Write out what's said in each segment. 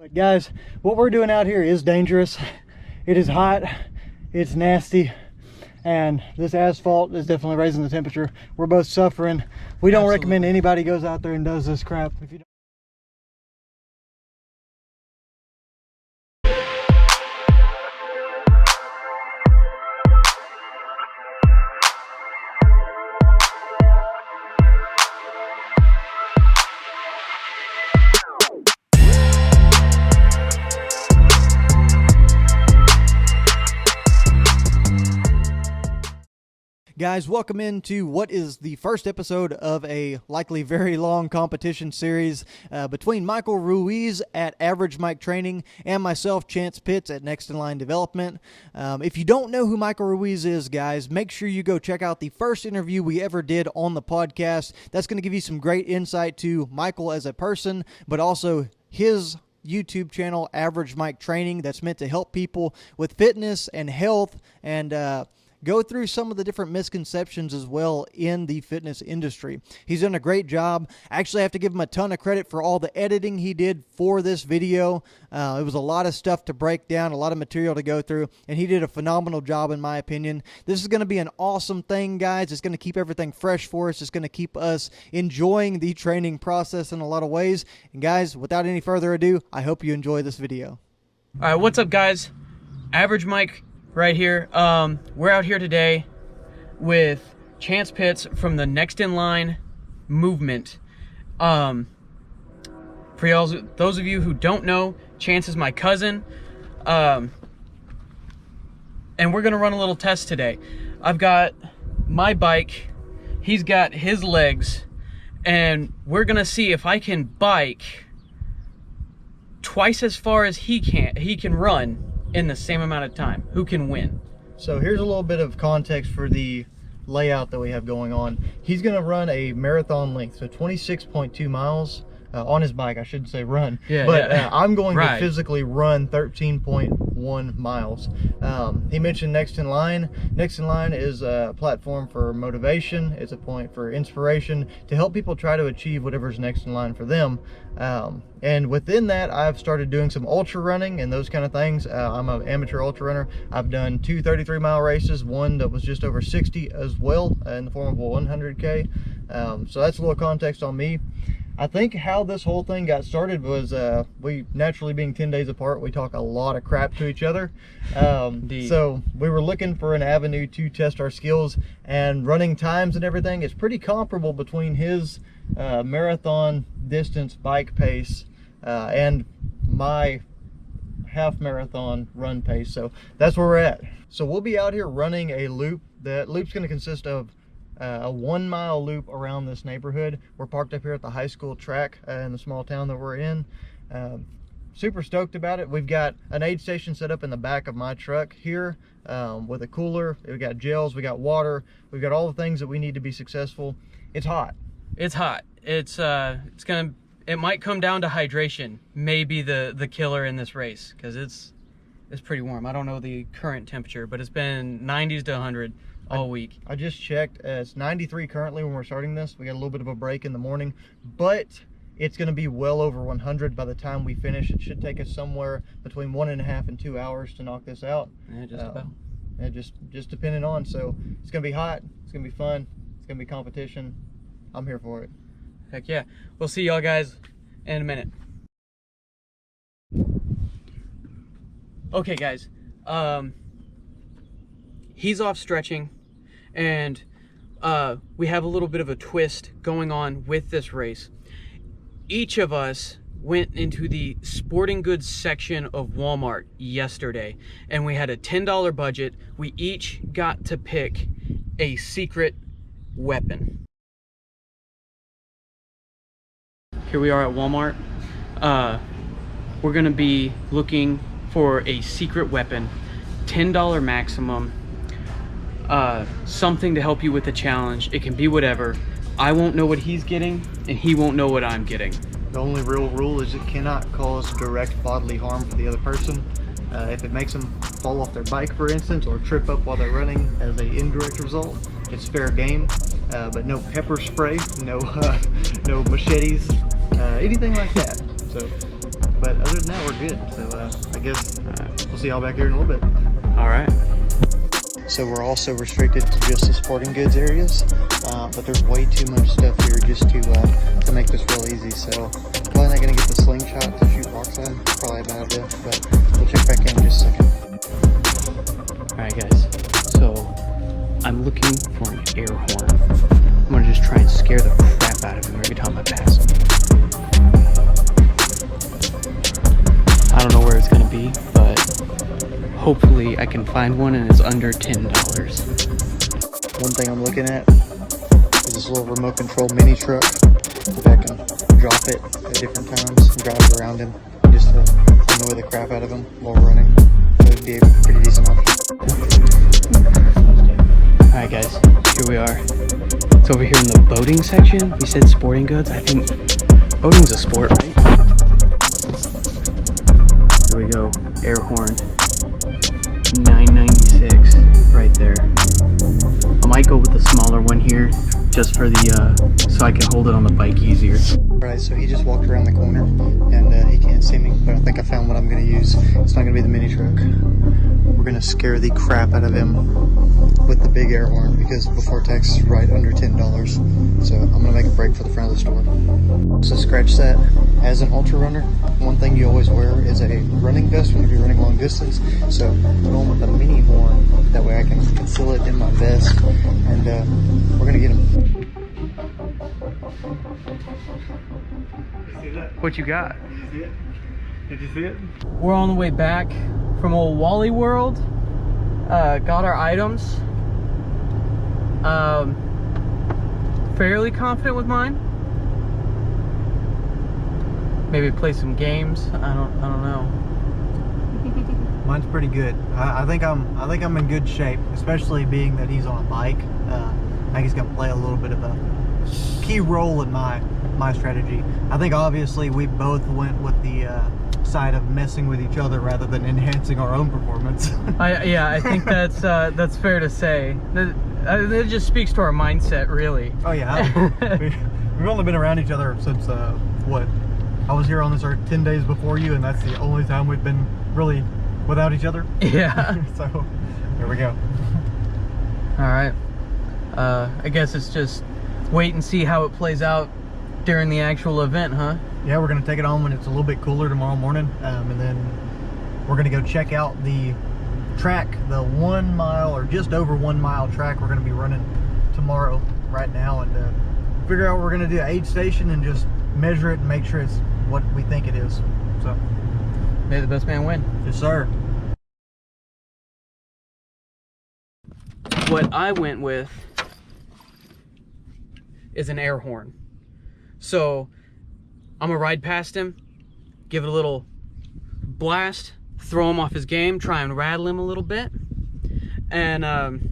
But guys, what we're doing out here is dangerous. It is hot, it's nasty, and this asphalt is definitely raising the temperature. We're both suffering. We don't recommend anybody goes out there and does this crap. If you don't. Guys, welcome into what is the first episode of a likely very long competition series between Michael Ruiz at Average Mike Training and myself, Chance Pitts, at Next in Line Development. If you don't know who Michael Ruiz is, guys, make sure you go check out the first interview we ever did on the podcast. That's going to give you some great insight to Michael as a person, but also his YouTube channel, Average Mike Training, that's meant to help people with fitness and health and go through some of the different misconceptions as well in the fitness industry. He's done a great job. Actually, I have to give him a ton of credit for all the editing he did for this video. It was a lot of stuff to break down, a lot of material to go through, and he did a phenomenal job in my opinion. This is going to be an awesome thing, guys. It's going to keep everything fresh for us. It's going to keep us enjoying the training process in a lot of ways. And guys, without any further ado, I hope you enjoy this video. All right, what's up, guys? Average Mike right here. We're out here today with Chance Pitts from the Next in Line movement. For those of you who don't know, Chance is my cousin, and we're gonna run a little test today. I've got my bike, he's got his legs, and we're gonna see if I can bike twice as far as he can run in the same amount of time. Who can win? So here's a little bit of context for the layout that we have going on. He's going to run a marathon length, so 26.2 miles on his bike. I shouldn't say run, but I'm going to physically run 13.1 miles. He mentioned Next in Line. Next in Line is a platform for motivation. It's a point for inspiration to help people try to achieve whatever's next in line for them. And within that, I've started doing some ultra running and those kind of things. I'm an amateur ultra runner. I've done 2 33-mile races, one that was just over 60 as well in the form of a 100K. So that's a little context on me. I think how this whole thing got started was we naturally being 10 days apart, we talk a lot of crap to each other. So we were looking for an avenue to test our skills, and running times and everything is pretty comparable between his marathon distance bike pace and my half marathon run pace. So that's where we're at. So we'll be out here running a loop. That loop's going to consist of a 1 mile loop around this neighborhood. We're parked up here at the high school track in the small town that we're in. Super stoked about it. We've got an aid station set up in the back of my truck here with a cooler. We got gels, we got water, we've got all the things that we need to be successful. It's hot. It's hot. It might come down to hydration, maybe the killer in this race, because it's pretty warm. I don't know the current temperature, but it's been 90s to 100 all week. I just checked. It's 93 currently when we're starting this. We got a little bit of a break in the morning, but it's going to be well over 100 by the time we finish. It should take us somewhere between 1.5 and 2 hours to knock this out. Yeah, just about. Yeah, just depending on. So it's going to be hot. It's going to be fun. It's going to be competition. I'm here for it. Heck yeah. We'll see y'all guys in a minute. Okay, guys. He's off stretching, and we have a little bit of a twist going on with this race. Each of us went into the sporting goods section of Walmart yesterday, and we had a $10 budget. We each got to pick a secret weapon. Here we are at Walmart. We're gonna be looking for a secret weapon, $10 maximum. Something to help you with the challenge. It can be whatever. I won't know what he's getting, and he won't know what I'm getting. The only real rule is it cannot cause direct bodily harm for the other person. If it makes them fall off their bike, for instance, or trip up while they're running as an indirect result, it's fair game. But no pepper spray, no machetes, anything like that. So But other than that, we're good. So I guess we'll see y'all back here in a little bit. All right. So we're also restricted to just the sporting goods areas, but there's way too much stuff here just to make this real easy. So probably not gonna get the slingshot to shoot rocks on. Probably a bad idea, but we'll check back in just a second. All right, guys. So I'm looking for an air horn. I'm gonna just try and scare the crap out of him every time I pass him. I don't know where it's gonna be, but hopefully I can find one and it's under $10. One thing I'm looking at is this little remote control mini truck. If I can drop it at different times and drive it around him just to annoy the crap out of him while running. It would be a pretty decent option. Alright guys, here we are. It's over here in the boating section. We said sporting goods. I think boating's a sport, right? Here we go. Air horn. $9.96 right there. I might go with the smaller one here just for the so I can hold it on the bike easier. Right, so he just walked around the corner and he can't see me, but I think I found what I'm going to use. It's not going to be the mini truck. We're going to scare the crap out of him with the big air horn because before tax is right under $10. So I'm going to make a break for the front of the store. So scratch that. As an ultra runner, one thing you always wear is a running vest whenever you're running long distance. So I'm going with a mini horn. That way I can conceal it in my vest and we're going to get him. What you got? Did you see it? Did you see it? We're on the way back from old Wally World. Got our items. Fairly confident with mine. Maybe play some games. I don't know. Mine's pretty good. I think I'm in good shape, especially being that he's on a bike. I think he's gonna play a little bit of a key role in my strategy. I think obviously we both went with the side of messing with each other rather than enhancing our own performance. Yeah, I think that's fair to say. It just speaks to our mindset, really. Oh yeah, we've only been around each other since what? I was here on this earth 10 days before you, and that's the only time we've been really without each other. Yeah. So there we go. All right. I guess it's just wait and see how it plays out during the actual event, huh? Yeah, we're gonna take it on when it's a little bit cooler tomorrow morning, and then we're gonna go check out the track, the 1 mile or just over 1 mile track we're gonna be running tomorrow right now, and figure out what we're gonna do at aid station and just measure it and make sure it's what we think it is. So may the best man win. Yes sir. What I went with is an air horn. So I'm gonna ride past him, give it a little blast, throw him off his game, try and rattle him a little bit. And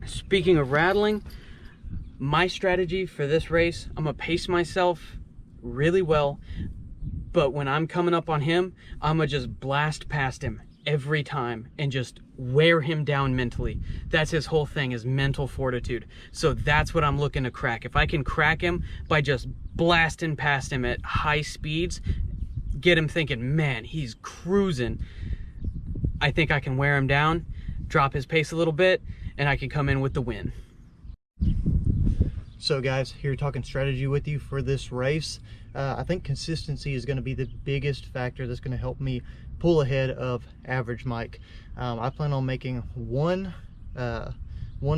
speaking of rattling, my strategy for this race, I'm gonna pace myself really well, but when I'm coming up on him, I'm gonna just blast past him every time and just wear him down mentally. That's his whole thing, is mental fortitude. So that's what I'm looking to crack. If I can crack him by just blasting past him at high speeds, get him thinking, man, he's cruising, I think I can wear him down, drop his pace a little bit, and I can come in with the win. So guys, here talking strategy with you for this race. I think consistency is going to be the biggest factor that's going to help me pull ahead of average Mike. I plan on making one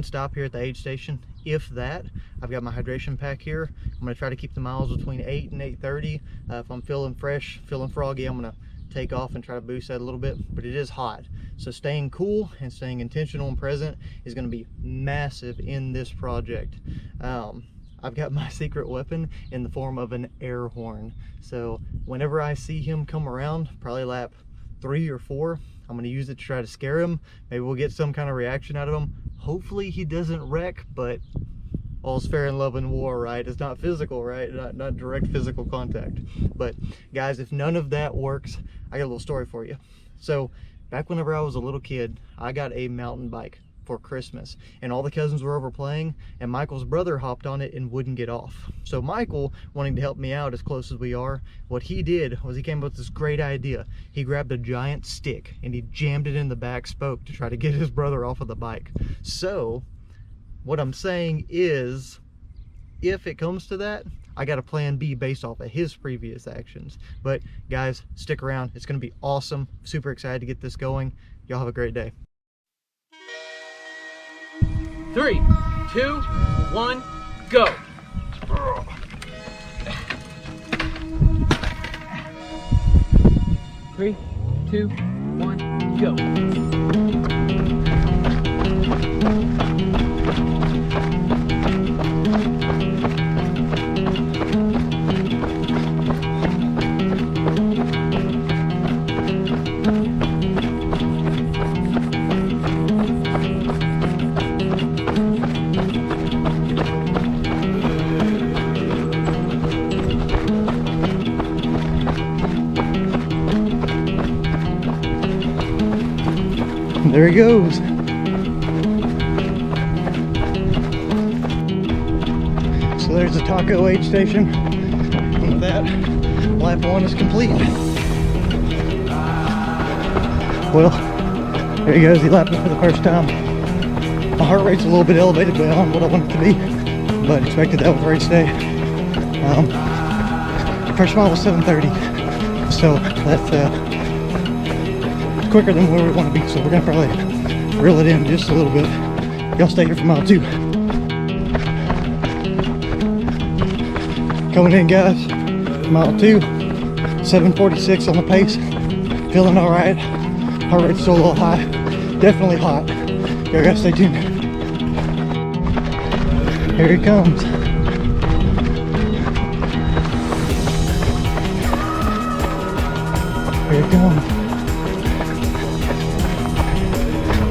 stop here at the aid station, if that. I've got my hydration pack here. I'm going to try to keep the miles between 8 and 8:30. If I'm feeling fresh, feeling froggy, I'm going to take off and try to boost that a little bit, but it is hot. So staying cool and staying intentional and present is going to be massive in this project. I've got my secret weapon in the form of an air horn. So whenever I see him come around, probably lap 3 or 4, I'm going to use it to try to scare him. Maybe we'll get some kind of reaction out of him. Hopefully he doesn't wreck, but all's fair in love and war, right? It's not physical, right? Not direct physical contact. But guys, if none of that works, I got a little story for you. So back whenever I was a little kid, I got a mountain bike for Christmas, and all the cousins were over playing, and Michael's brother hopped on it and wouldn't get off. So Michael, wanting to help me out as close as we are, what he did was he came up with this great idea. He grabbed a giant stick and he jammed it in the back spoke to try to get his brother off of the bike. So what I'm saying is, if it comes to that, I got a plan B based off of his previous actions. But guys, stick around. It's going to be awesome. Super excited to get this going. Y'all have a great day. 3, 2, 1, go. 3, 2, 1, go. There he goes. So there's the taco aid station. And with that, lap 1 is complete. Well, there he goes. He lapped it for the first time. My heart rate's a little bit elevated beyond what I want it to be, but expected that with race day. First mile was 7:30, so that's quicker than where we want to be, so we're gonna probably reel it in just a little bit. Y'all stay here for mile 2. Coming in, guys, mile 2, 7:46 on the pace. Feeling all right. Heart rate's still a little high. Definitely hot. Y'all gotta stay tuned. Here he comes. Here he comes.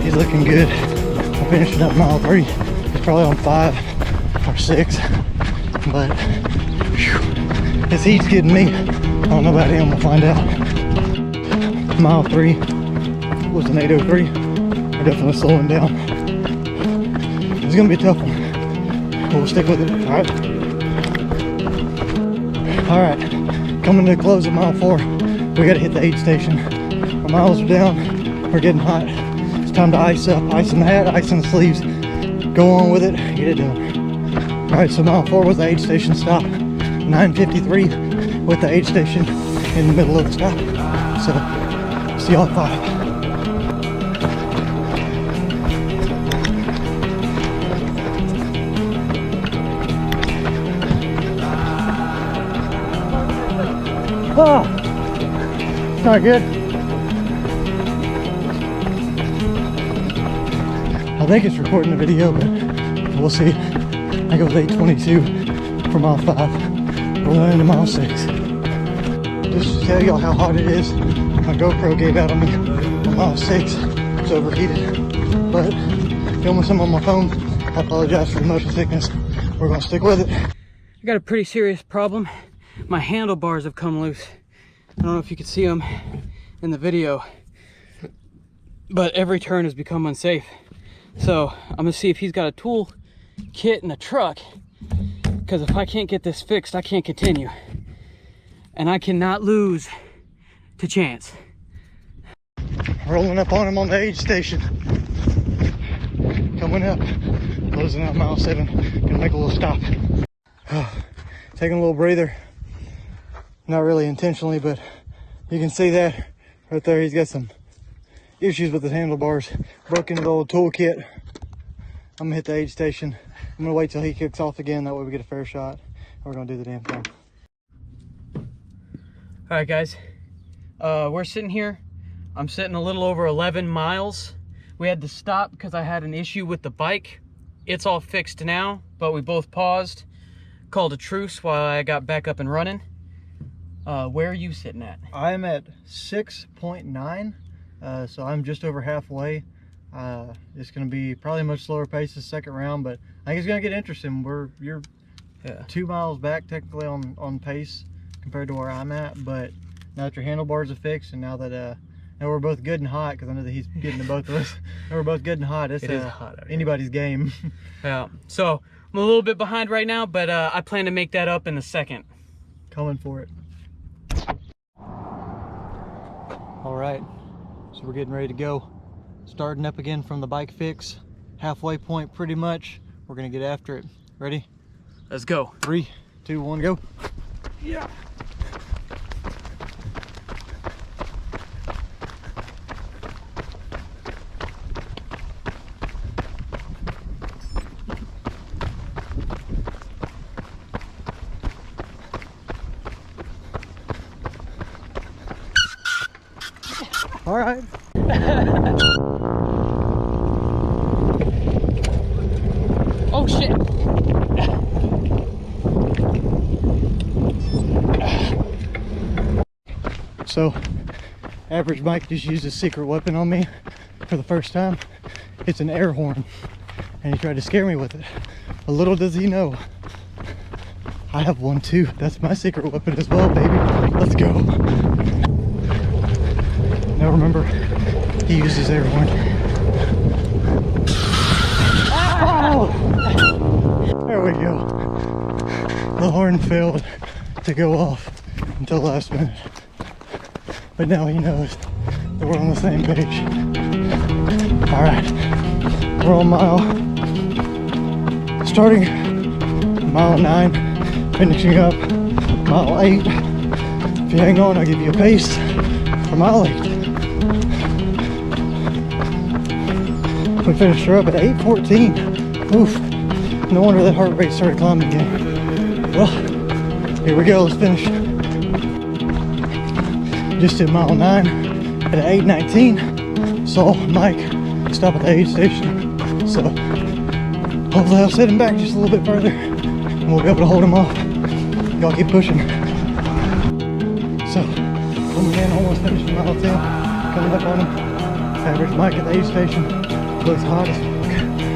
He's looking good. I'm finishing up mile 3. He's probably on 5 or 6, but whew, his heat's getting me. I don't know about him, we'll find out. Mile 3 was an 8:03. We're definitely slowing down. It's gonna be a tough one. We'll stick with it. Alright, coming to the close of mile 4. We gotta hit the aid station. Our miles are down, we're getting hot. It's time to ice up, ice in the hat, ice in the sleeves. Go on with it, get it done. Alright, so mile 4 was the aid station stop. 9:53 with the aid station in the middle of the stop. So, see y'all at 5. Oh, it's not good. I think it's recording the video, but we'll see. I think it was 8:22 for mile 5. We're going into mile 6. Just to tell y'all how hot it is, my GoPro gave out on me on mile 6. It's overheated, but filming some on my phone. I apologize for the motion sickness. We're gonna stick with it. I got a pretty serious problem. My handlebars have come loose. I don't know if you can see them in the video, but every turn has become unsafe. So I'm gonna see if he's got a tool kit in the truck, because if I can't get this fixed, I can't continue. And I cannot lose to chance. Rolling up on him on the aid station. Coming up, closing out mile 7. Gonna make a little stop. Taking a little breather. Not really intentionally, but you can see that right there. He's got some issues with his handlebars. Broke into the old toolkit. I'm gonna hit the aid station. I'm gonna wait till he kicks off again. That way we get a fair shot. We're gonna do the damn thing. All right, guys. We're sitting here. I'm sitting a little over 11 miles. We had to stop because I had an issue with the bike. It's all fixed now, but we both paused, called a truce while I got back up and running. Where are you sitting at? I'm at 6.9, so I'm just over halfway. It's going to be probably a much slower pace this second round, but I think it's going to get interesting. You're 2 miles back technically on pace compared to where I'm at, but now that your handlebars are fixed and now that And we're both good and hot, because I know that he's getting to both of us. And we're both good and hot. It is hot out here. Anybody's game. Yeah. So I'm a little bit behind right now, but I plan to make that up in a second. Coming for it. All right. So we're getting ready to go. Starting up again from the bike fix. Halfway point pretty much. We're gonna get after it. Ready? Let's go. 3, 2, 1, go. Yeah. All right. Oh shit. So, average Mike just used his secret weapon on me for the first time. It's an air horn, and he tried to scare me with it. But little does he know, I have one too. That's my secret weapon as well, baby. Let's go. Now remember, he used his air horn. Oh! There we go. The horn failed to go off until last minute. But now he knows that we're on the same page. All right, we're on starting mile 9, finishing up mile 8. If you hang on, I'll give you a pace for mile 8. We finished her up at 8:14. Oof, no wonder that heart rate started climbing again. Well, here we go, let's finish. Just did mile 9 at 8:19. Saw Mike stop at the aid station. So hopefully I'll set him back just a little bit further and we'll be able to hold him off. Y'all keep pushing. So, coming in, almost finished mile 10. Coming up on him. Average Mike at the aid station. Looks hot as fuck.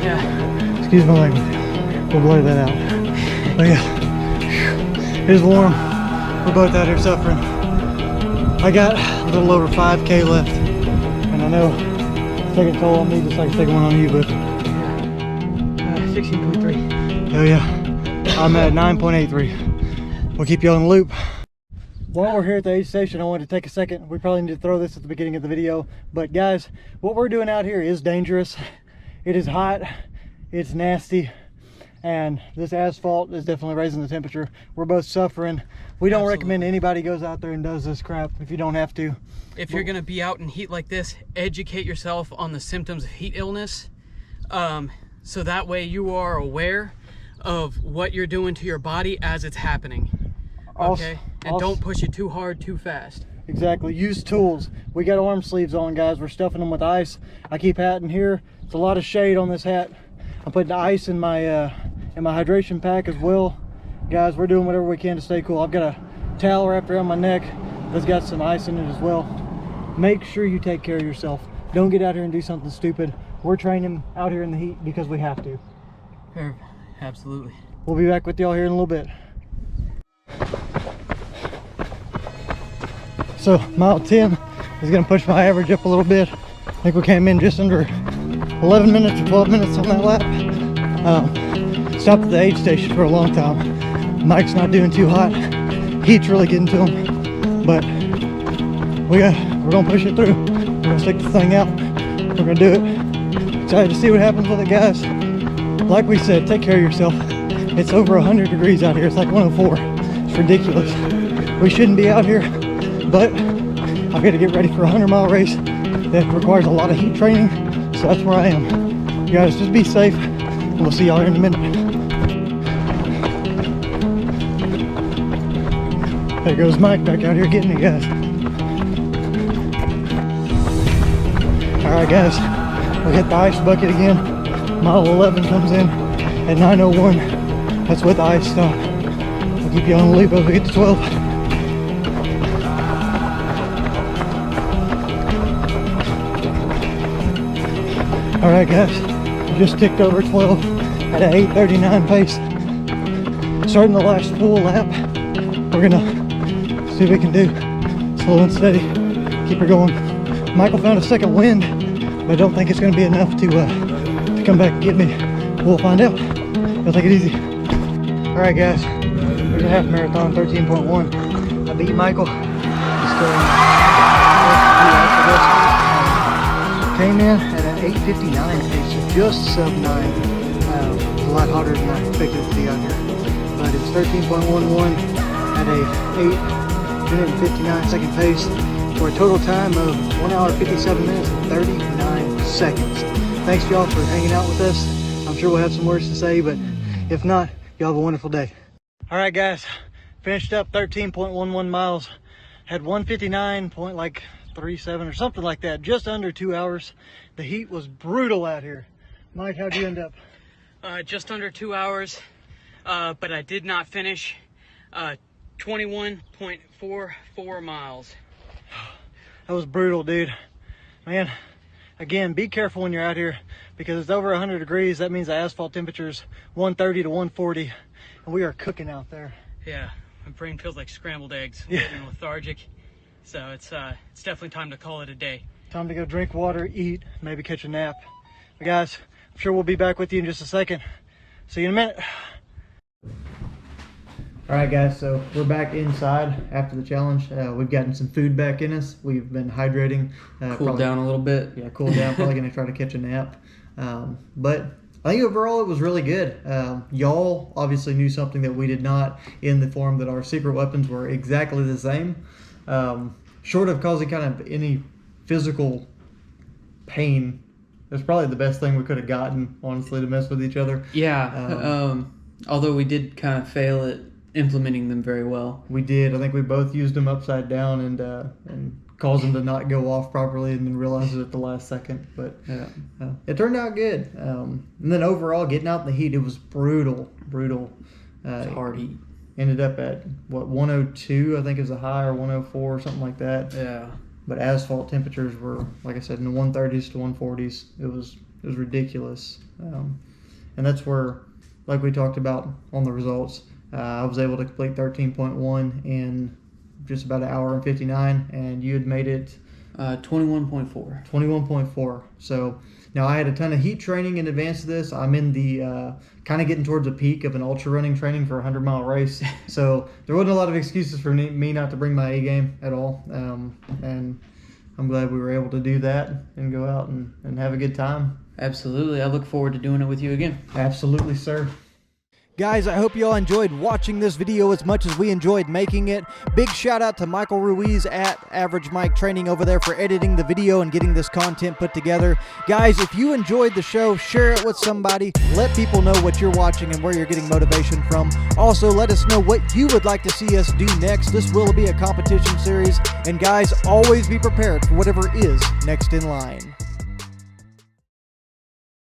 Yeah. Excuse my language. We'll blur that out. But yeah, it is warm. We're both out here suffering. I got a little over 5K left, and I know it's taking a toll on me just like it's taking one on you, but 16.3. hell yeah, I'm at 9.83. We'll keep you on the loop. While we're here at the aid station, I wanted to take a second. We probably need to throw this at the beginning of the video, but guys, what we're doing out here is dangerous. It is hot, it's nasty, and this asphalt is definitely raising the temperature. We're both suffering. We don't recommend anybody goes out there and does this crap if you don't have to. If you're gonna be out in heat like this, educate yourself on the symptoms of heat illness, so that way you are aware of what you're doing to your body as it's happening. Okay? And don't push it too hard, too fast. Exactly. Use tools. We got arm sleeves on, guys. We're stuffing them with ice. I keep hat in here. It's a lot of shade on this hat. I'm putting ice in my hydration pack as well. Guys, we're doing whatever we can to stay cool. I've got a towel wrapped around my neck that's got some ice in it as well. Make sure you take care of yourself. Don't get out here and do something stupid. We're training out here in the heat because we have to. Absolutely. We'll be back with y'all here in a little bit. So mile 10 is going to push my average up a little bit. I think we came in just under 11 minutes or 12 minutes on that lap. Stopped at the aid station for a long time. Mike's not doing too hot. Heat's really getting to him, but we're gonna push it through. We're gonna stick the thing out. We're gonna do it. Excited to see what happens with it, guys. Like we said, take care of yourself. It's over 100 degrees out here. It's like 104. It's ridiculous. We shouldn't be out here, but I've got to get ready for a 100-mile race that requires a lot of heat training, so that's where I am. You guys, just be safe, and we'll see y'all here in a minute. There goes Mike back out here getting it, guys. Alright guys, we hit the ice bucket again. Mile 11 comes in at 9:01. That's with the ice stop. We'll keep you on the loop as we get to 12. Alright guys, we just ticked over 12 at an 8:39 pace. Starting the last full lap. We're gonna see what we can do. Slow and steady. Keep her going. Michael found a second wind, but I don't think it's going to be enough to come back and get me. We'll find out. I'll take it easy. All right, guys. There's a half marathon, 13.1. I beat Michael. Came in at an 8:59 pace, so just sub 9. It's a lot hotter than I expected it to be out here. But it's 13.11 at a 8 minute and 59 second pace for a total time of 1 hour 57 minutes and 39 seconds. Thanks y'all for hanging out with us. I'm sure we'll have some words to say, but if not, y'all have a wonderful day. All right, guys, finished up 13.11 miles. Had 159.37 or something like that, just under 2 hours. The heat was brutal out here. Mike, how'd you end up? Just under 2 hours, but I did not finish. 21.44 miles. That was brutal, dude. Man, again, be careful when you're out here because it's over 100 degrees. That means the asphalt temperature is 130 to 140, and we are cooking out there. Yeah, my brain feels like scrambled eggs. I'm getting lethargic, so it's definitely time to call it a day. Time to go drink water, eat, maybe catch a nap. But guys, I'm sure we'll be back with you in just a second. See you in a minute. All right, guys, so we're back inside after the challenge. We've gotten some food back in us. We've been hydrating. Cooled down a little bit. Yeah, cooled down. Probably going to try to catch a nap. But I think overall it was really good. Y'all obviously knew something that we did not, in the form that our secret weapons were exactly the same. Short of causing kind of any physical pain, it's probably the best thing we could have gotten, honestly, to mess with each other. Yeah, although we did kind of fail at implementing them very well. We did. I think we both used them upside down and caused them to not go off properly and then realized it at the last second. But yeah, it turned out good. And then overall, getting out in the heat, it was brutal. It's hard heat. Ended up at, what, 102, I think is a high, or 104 or something like that. Yeah. But asphalt temperatures were, like I said, in the 130s to 140s. It was ridiculous. And that's where, like we talked about on the results, I was able to complete 13.1 in just about an hour and 59, and you had made it 21.4. 21.4. So now I had a ton of heat training in advance of this. I'm in the kind of getting towards the peak of an ultra running training for a 100-mile race. So there wasn't a lot of excuses for me not to bring my A game at all. And I'm glad we were able to do that and go out and have a good time. Absolutely. I look forward to doing it with you again. Absolutely, sir. Guys, I hope you all enjoyed watching this video as much as we enjoyed making it. Big shout out to Michael Ruiz at Average Mike Training over there for editing the video and getting this content put together. Guys, if you enjoyed the show, share it with somebody. Let people know what you're watching and where you're getting motivation from. Also, let us know what you would like to see us do next. This will be a competition series. And guys, always be prepared for whatever is next in line.